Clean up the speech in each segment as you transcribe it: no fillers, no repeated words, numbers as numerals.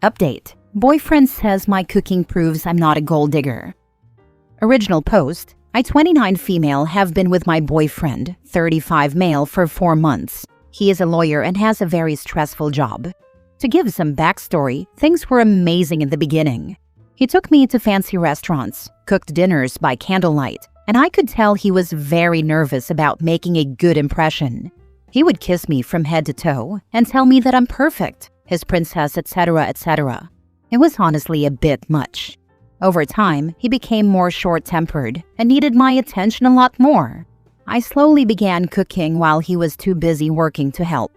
Update. Boyfriend says my cooking proves I'm not a gold digger. Original post. I, 29 female, have been with my boyfriend, 35 male, for 4 months. He is a lawyer and has a very stressful job. To give some backstory, things were amazing in the beginning. He took me to fancy restaurants, cooked dinners by candlelight, and I could tell he was very nervous about making a good impression. He would kiss me from head to toe and tell me that I'm perfect, his princess, etc., etc. It was honestly a bit much. Over time, he became more short-tempered and needed my attention a lot more. I slowly began cooking while he was too busy working to help.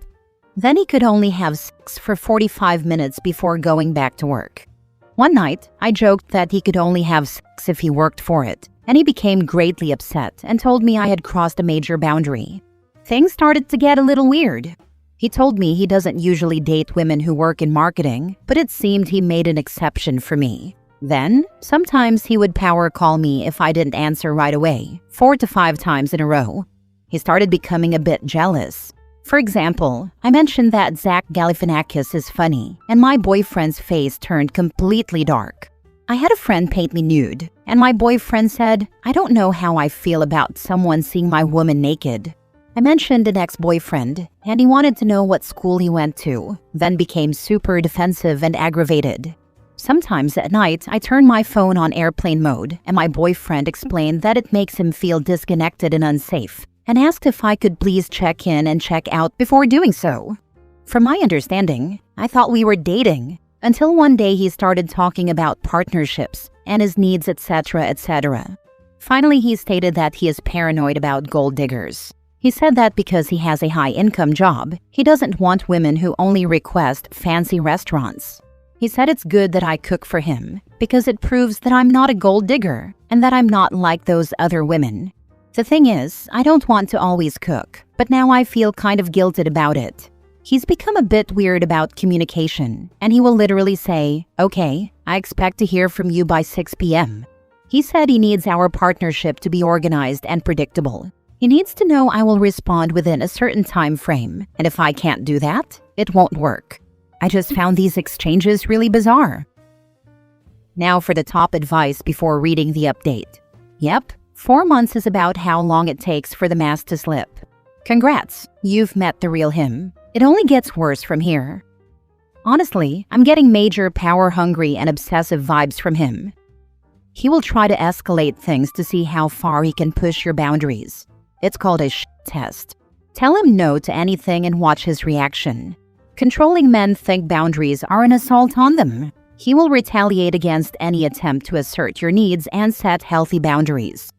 Then he could only have sex for 45 minutes before going back to work. One night, I joked that he could only have sex if he worked for it, and he became greatly upset and told me I had crossed a major boundary. Things started to get a little weird. He told me he doesn't usually date women who work in marketing, but it seemed he made an exception for me. Then, sometimes he would power call me if I didn't answer right away, 4 to 5 times in a row. He started becoming a bit jealous. For example, I mentioned that Zach Galifianakis is funny, and my boyfriend's face turned completely dark. I had a friend paint me nude, and my boyfriend said, "I don't know how I feel about someone seeing my woman naked." I mentioned an ex-boyfriend, and he wanted to know what school he went to, then became super defensive and aggravated. Sometimes at night, I turn my phone on airplane mode, and my boyfriend explained that it makes him feel disconnected and unsafe, and asked if I could please check in and check out before doing so. From my understanding, I thought we were dating, until one day he started talking about partnerships and his needs, etc., etc. Finally, he stated that he is paranoid about gold diggers. He said that because he has a high-income job, he doesn't want women who only request fancy restaurants. He said it's good that I cook for him because it proves that I'm not a gold digger and that I'm not like those other women. The thing is, I don't want to always cook, but now I feel kind of guilted about it. He's become a bit weird about communication, and he will literally say, "Okay, I expect to hear from you by 6 p.m. He said he needs our partnership to be organized and predictable. He needs to know I will respond within a certain time frame, and if I can't do that, it won't work. I just found these exchanges really bizarre." Now for the top advice before reading the update. Yep, 4 months is about how long it takes for the mask to slip. Congrats, you've met the real him. It only gets worse from here. Honestly, I'm getting major power-hungry and obsessive vibes from him. He will try to escalate things to see how far he can push your boundaries. It's called a test. Tell him no to anything and watch his reaction. Controlling men think boundaries are an assault on them. He will retaliate against any attempt to assert your needs and set healthy boundaries.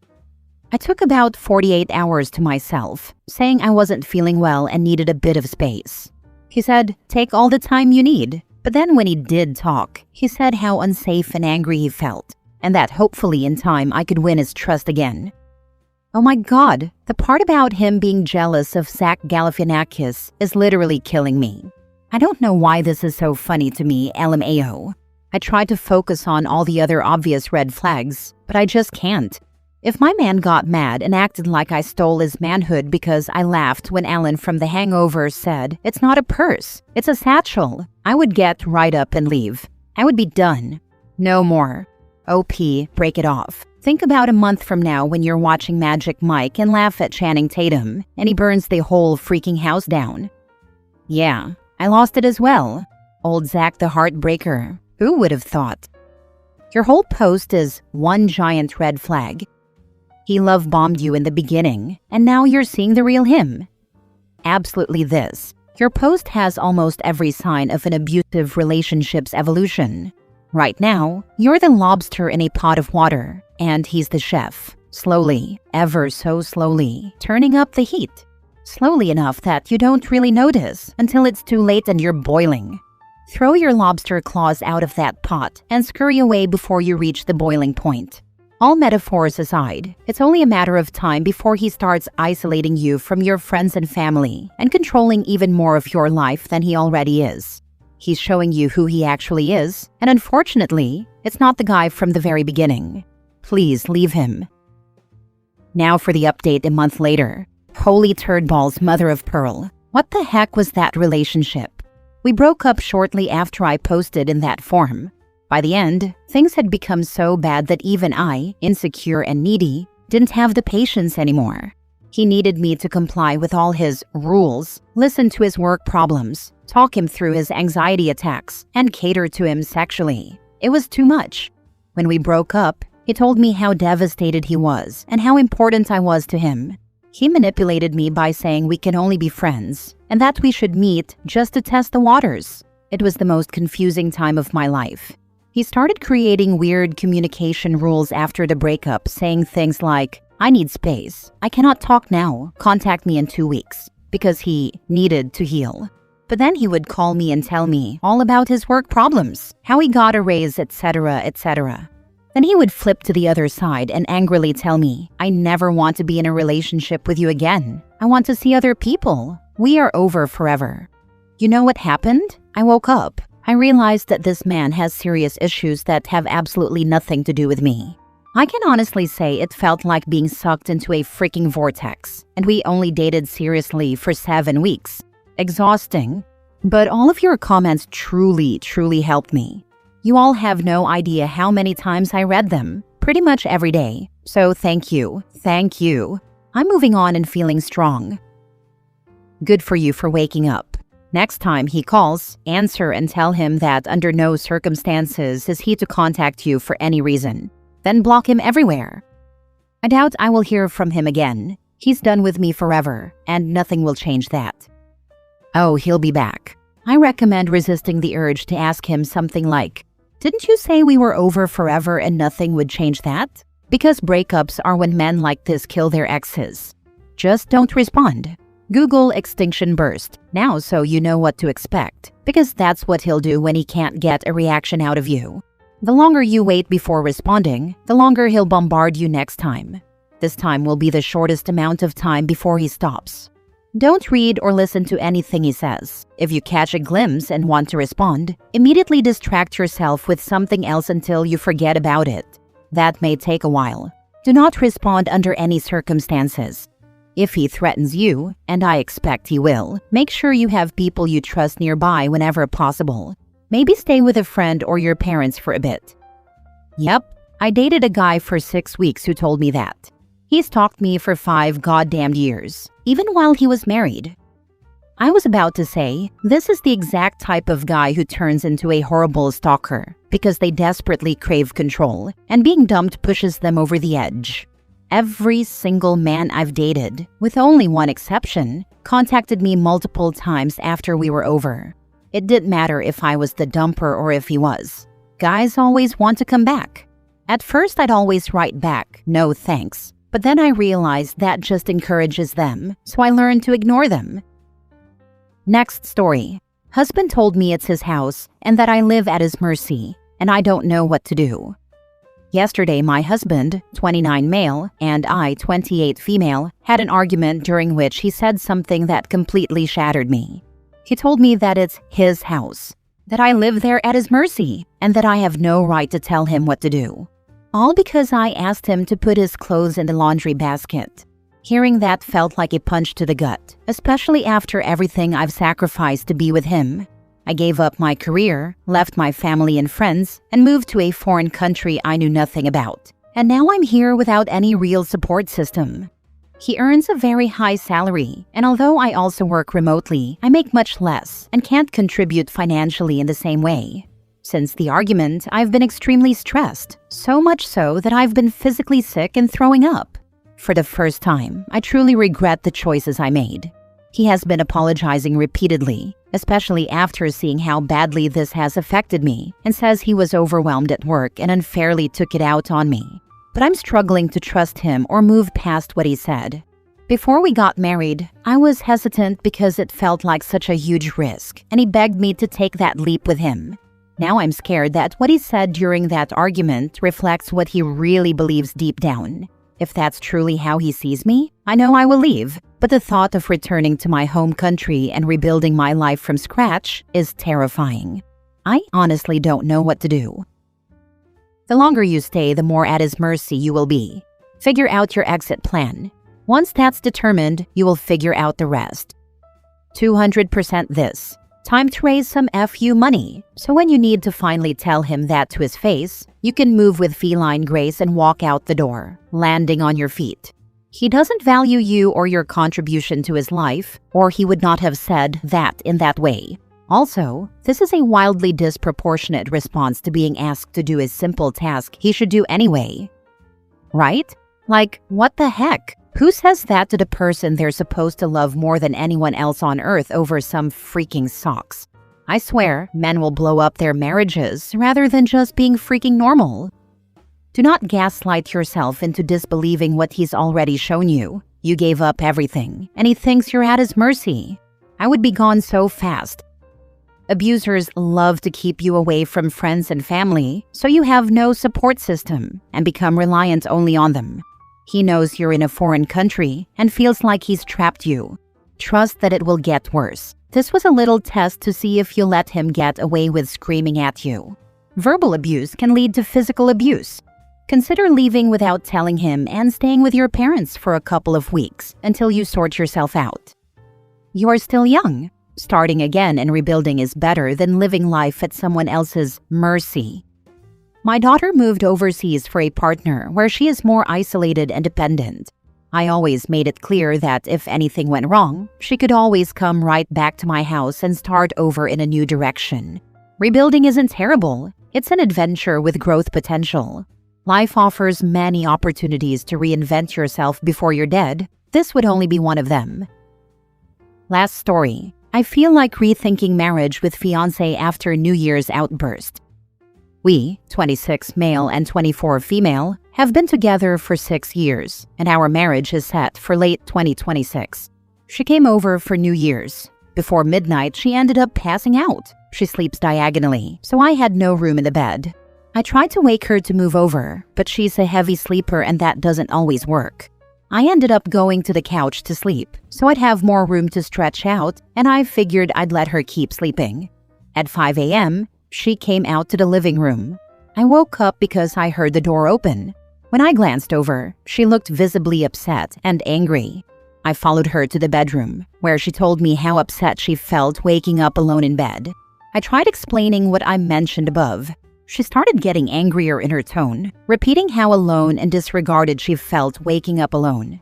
I took about 48 hours to myself, saying I wasn't feeling well and needed a bit of space. He said, "Take all the time you need." But then when he did talk, he said how unsafe and angry he felt, and that hopefully in time I could win his trust again. Oh my god, the part about him being jealous of Zach Galifianakis is literally killing me. I don't know why this is so funny to me, LMAO. I try to focus on all the other obvious red flags, but I just can't. If my man got mad and acted like I stole his manhood because I laughed when Alan from The Hangover said, "It's not a purse, it's a satchel," I would get right up and leave. I would be done. No more. OP, break it off. Think about a month from now when you're watching Magic Mike and laugh at Channing Tatum, and he burns the whole freaking house down. Yeah, I lost it as well. Old Zach the Heartbreaker. Who would have thought? Your whole post is one giant red flag. He love-bombed you in the beginning, and now you're seeing the real him. Absolutely this. Your post has almost every sign of an abusive relationship's evolution. Right now, you're the lobster in a pot of water, and he's the chef. Slowly, ever so slowly, turning up the heat. Slowly enough that you don't really notice until it's too late and you're boiling. Throw your lobster claws out of that pot and scurry away before you reach the boiling point. All metaphors aside, it's only a matter of time before he starts isolating you from your friends and family and controlling even more of your life than he already is. He's showing you who he actually is, and unfortunately, it's not the guy from the very beginning. Please leave him. Now for the update a month later. Holy turd balls, mother of pearl. What the heck was that relationship? We broke up shortly after I posted in that forum. By the end, things had become so bad that even I, insecure and needy, didn't have the patience anymore. He needed me to comply with all his rules, listen to his work problems, talk him through his anxiety attacks, and cater to him sexually. It was too much. When we broke up, he told me how devastated he was and how important I was to him. He manipulated me by saying we can only be friends and that we should meet just to test the waters. It was the most confusing time of my life. He started creating weird communication rules after the breakup, saying things like, "I need space. I cannot talk now. Contact me in 2 weeks," because he needed to heal. But then he would call me and tell me all about his work problems, how he got a raise, etc., etc. Then he would flip to the other side and angrily tell me, "I never want to be in a relationship with you again. I want to see other people. We are over forever." You know what happened? I woke up. I realized that this man has serious issues that have absolutely nothing to do with me. I can honestly say it felt like being sucked into a freaking vortex, and we only dated seriously for 7 weeks. Exhausting. But all of your comments truly helped me. You all have no idea how many times I read them, pretty much every day. So thank you. I'm moving on and feeling strong. Good for you for waking up. Next time he calls, answer and tell him that under no circumstances is he to contact you for any reason. Then block him everywhere. I doubt I will hear from him again. He's done with me forever, and nothing will change that. Oh, he'll be back. I recommend resisting the urge to ask him something like, "Didn't you say we were over forever and nothing would change that?" Because breakups are when men like this kill their exes. Just don't respond. Google extinction burst now so you know what to expect, because that's what he'll do when he can't get a reaction out of you. The longer you wait before responding, the longer he'll bombard you next time. This time will be the shortest amount of time before he stops. Don't read or listen to anything he says. If you catch a glimpse and want to respond, immediately distract yourself with something else until you forget about it. That may take a while. Do not respond under any circumstances. If he threatens you, and I expect he will, make sure you have people you trust nearby whenever possible. Maybe stay with a friend or your parents for a bit. Yep, I dated a guy for 6 weeks who told me that. He stalked me for 5 goddamn years, even while he was married. I was about to say, this is the exact type of guy who turns into a horrible stalker because they desperately crave control, and being dumped pushes them over the edge. Every single man I've dated, with only one exception, contacted me multiple times after we were over. It didn't matter if I was the dumper or if he was. Guys always want to come back. At first, I'd always write back, "No thanks." But then I realized that just encourages them, so I learned to ignore them. Next story. Husband told me it's his house and that I live at his mercy, and I don't know what to do. Yesterday, my husband, 29 male, and I, 28 female, had an argument during which he said something that completely shattered me. He told me that it's his house, that I live there at his mercy, and that I have no right to tell him what to do. All because I asked him to put his clothes in the laundry basket. Hearing that felt like a punch to the gut, especially after everything I've sacrificed to be with him. I gave up my career, left my family and friends, and moved to a foreign country I knew nothing about. And now I'm here without any real support system. He earns a very high salary, and although I also work remotely, I make much less and can't contribute financially in the same way. Since the argument, I've been extremely stressed, so much so that I've been physically sick and throwing up. For the first time, I truly regret the choices I made. He has been apologizing repeatedly, especially after seeing how badly this has affected me, and says he was overwhelmed at work and unfairly took it out on me. But I'm struggling to trust him or move past what he said. Before we got married, I was hesitant because it felt like such a huge risk, and he begged me to take that leap with him. Now I'm scared that what he said during that argument reflects what he really believes deep down. If that's truly how he sees me, I know I will leave, but the thought of returning to my home country and rebuilding my life from scratch is terrifying. I honestly don't know what to do. The longer you stay, the more at his mercy you will be. Figure out your exit plan. Once that's determined, you will figure out the rest. 200% this. Time to raise some FU money. So when you need to finally tell him that to his face, you can move with feline grace and walk out the door, landing on your feet. He doesn't value you or your contribution to his life, or he would not have said that in that way. Also, this is a wildly disproportionate response to being asked to do a simple task he should do anyway. Right? Like, what the heck? Who says that to the person they're supposed to love more than anyone else on earth over some freaking socks? I swear, men will blow up their marriages rather than just being freaking normal. Do not gaslight yourself into disbelieving what he's already shown you. You gave up everything, and he thinks you're at his mercy. I would be gone so fast. Abusers love to keep you away from friends and family, so you have no support system and become reliant only on them. He knows you're in a foreign country and feels like he's trapped you. Trust that it will get worse. This was a little test to see if you let him get away with screaming at you. Verbal abuse can lead to physical abuse. Consider leaving without telling him and staying with your parents for a couple of weeks until you sort yourself out. You are still young. Starting again and rebuilding is better than living life at someone else's mercy. My daughter moved overseas for a partner where she is more isolated and dependent. I always made it clear that if anything went wrong, she could always come right back to my house and start over in a new direction. Rebuilding isn't terrible. It's an adventure with growth potential. Life offers many opportunities to reinvent yourself before you're dead. This would only be one of them. Last story. I feel like rethinking marriage with fiancé after New Year's outburst. We, 26 male and 24 female, have been together for 6 years, and our marriage is set for late 2026. She came over for New Year's. Before midnight, she ended up passing out. She sleeps diagonally, so I had no room in the bed. I tried to wake her to move over, but she's a heavy sleeper and that doesn't always work. I ended up going to the couch to sleep, so I'd have more room to stretch out, and I figured I'd let her keep sleeping. At 5 a.m., she came out to the living room. I woke up because I heard the door open. When I glanced over, she looked visibly upset and angry. I followed her to the bedroom, where she told me how upset she felt waking up alone in bed. I tried explaining what I mentioned above. She started getting angrier in her tone, repeating how alone and disregarded she felt waking up alone.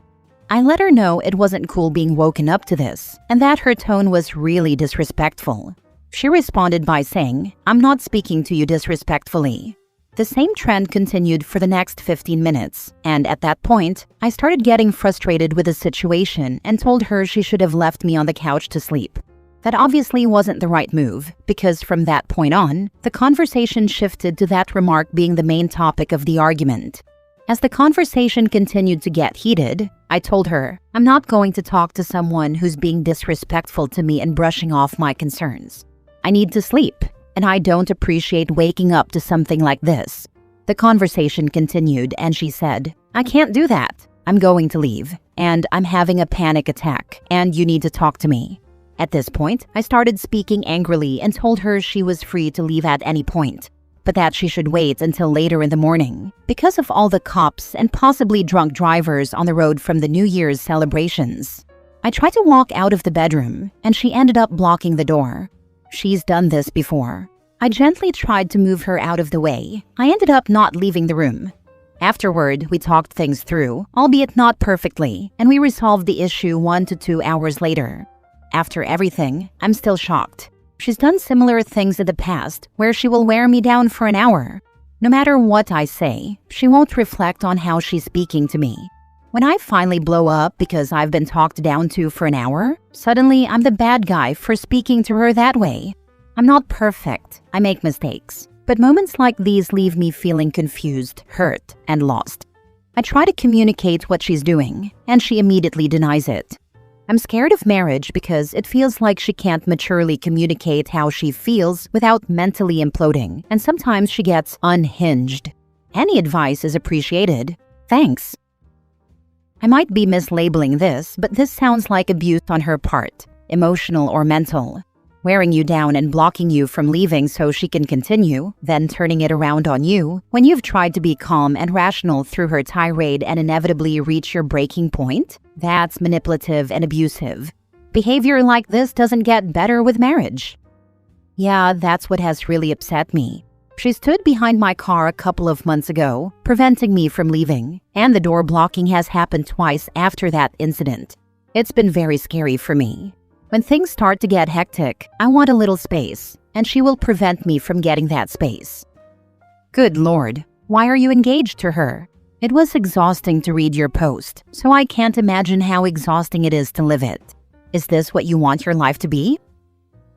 I let her know it wasn't cool being woken up to this, and that her tone was really disrespectful. She responded by saying, "I'm not speaking to you disrespectfully." The same trend continued for the next 15 minutes, and at that point, I started getting frustrated with the situation and told her she should have left me on the couch to sleep. That obviously wasn't the right move, because from that point on, the conversation shifted to that remark being the main topic of the argument. As the conversation continued to get heated, I told her, "I'm not going to talk to someone who's being disrespectful to me and brushing off my concerns. I need to sleep, and I don't appreciate waking up to something like this." The conversation continued, and she said, "I can't do that. I'm going to leave, and I'm having a panic attack, and you need to talk to me." At this point, I started speaking angrily and told her she was free to leave at any point, but that she should wait until later in the morning, because of all the cops and possibly drunk drivers on the road from the New Year's celebrations. I tried to walk out of the bedroom, and she ended up blocking the door. She's done this before. I gently tried to move her out of the way. I ended up not leaving the room. Afterward, we talked things through, albeit not perfectly, and we resolved the issue 1 to 2 hours later. After everything, I'm still shocked. She's done similar things in the past, where she will wear me down for an hour. No matter what I say, she won't reflect on how she's speaking to me. When I finally blow up because I've been talked down to for an hour, suddenly I'm the bad guy for speaking to her that way. I'm not perfect. I make mistakes. But moments like these leave me feeling confused, hurt, and lost. I try to communicate what she's doing, and she immediately denies it. I'm scared of marriage because it feels like she can't maturely communicate how she feels without mentally imploding, and sometimes she gets unhinged. Any advice is appreciated. Thanks. I might be mislabeling this, but this sounds like abuse on her part, emotional or mental. Wearing you down and blocking you from leaving so she can continue, then turning it around on you when you've tried to be calm and rational through her tirade and inevitably reach your breaking point? That's manipulative and abusive. Behavior like this doesn't get better with marriage. Yeah, that's what has really upset me. She stood behind my car a couple of months ago, preventing me from leaving, and the door blocking has happened twice after that incident. It's been very scary for me. When things start to get hectic, I want a little space, and she will prevent me from getting that space. Good Lord, why are you engaged to her? It was exhausting to read your post, so I can't imagine how exhausting it is to live it. Is this what you want your life to be?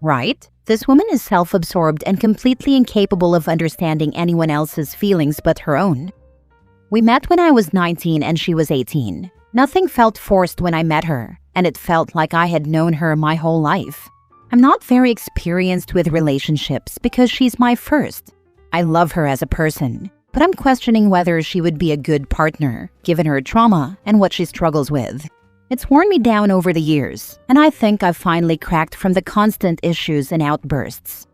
Right? This woman is self-absorbed and completely incapable of understanding anyone else's feelings but her own. We met when I was 19 and she was 18. Nothing felt forced when I met her, and it felt like I had known her my whole life. I'm not very experienced with relationships because she's my first. I love her as a person, but I'm questioning whether she would be a good partner, given her trauma and what she struggles with. It's worn me down over the years, and I think I've finally cracked from the constant issues and outbursts.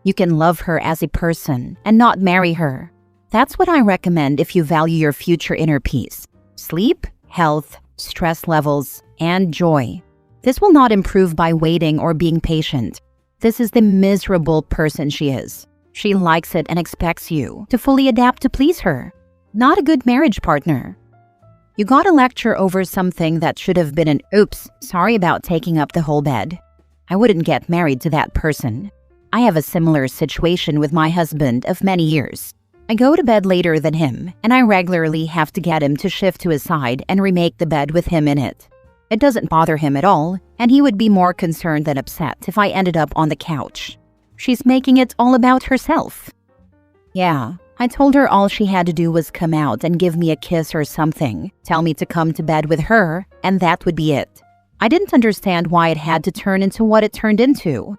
You can love her as a person and not marry her. That's what I recommend if you value your future inner peace. Sleep, health, stress levels, and joy. This will not improve by waiting or being patient. This is the miserable person she is. She likes it and expects you to fully adapt to please her. Not a good marriage partner. You got a lecture over something that should have been an oops, sorry about taking up the whole bed. I wouldn't get married to that person. I have a similar situation with my husband of many years. I go to bed later than him, and I regularly have to get him to shift to his side and remake the bed with him in it. It doesn't bother him at all, and he would be more concerned than upset if I ended up on the couch. She's making it all about herself. Yeah. I told her all she had to do was come out and give me a kiss or something, tell me to come to bed with her, and that would be it. I didn't understand why it had to turn into what it turned into.